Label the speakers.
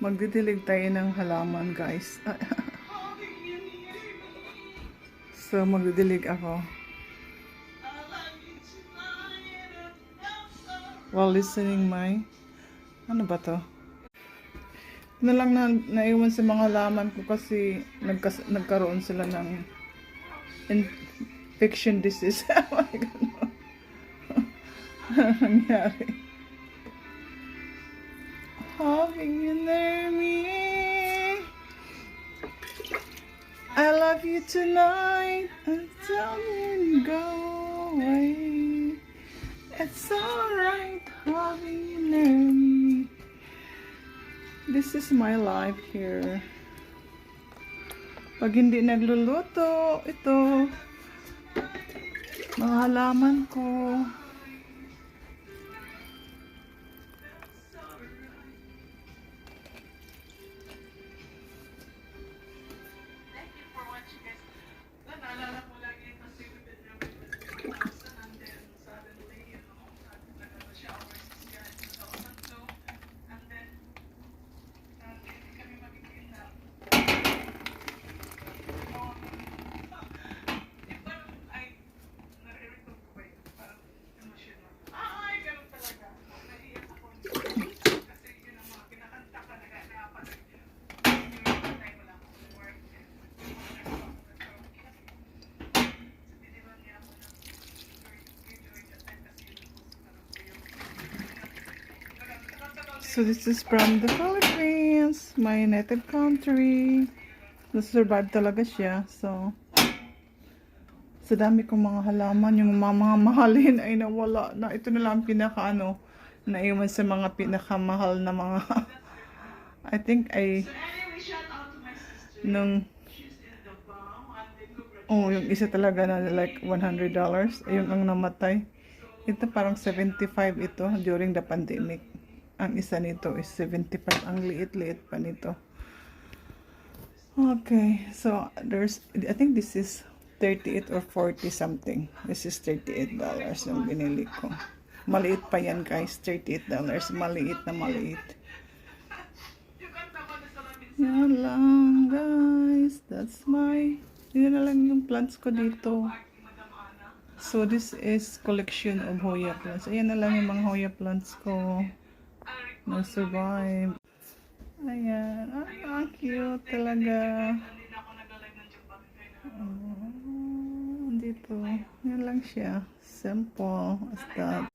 Speaker 1: Magdidilig tayo ng halaman, guys. So, magdidilig ako. While listening my... Ano ba to? Na lang na naiwan sa mga halaman ko kasi nagkaroon sila ng infection disease. Oh my God, no. Ano nangyari? Having you near me, I love you tonight until you go away. It's alright having you near me. This is my life here. Pag hindi nagluluto, ito, mga halaman ko. So this is from the Philippines, my native country. Nasurvive talaga siya. So, sa dami kong mga halaman, yung mga mahalin ay nawala na. Ito na lang pinaka naiwan sa mga pinakamahal na mga I think yung isa talaga na like $100, yung ang namatay. Ito parang 75 ito during the pandemic. Ang isa nito is 75. Ang liit-liit pa nito. Okay, so I think this is 38 or 40 something. This is $38 yung binili ko. Maliit pa yan, guys. $38. Maliit na maliit. Yan lang, guys. That's yun na lang yung plants ko dito. So this is collection of Hoya plants. Ayan na lang yung mga Hoya plants ko. Na-survive. Ayan. Ang cute talaga. Dito. Yan lang siya. Simple as that.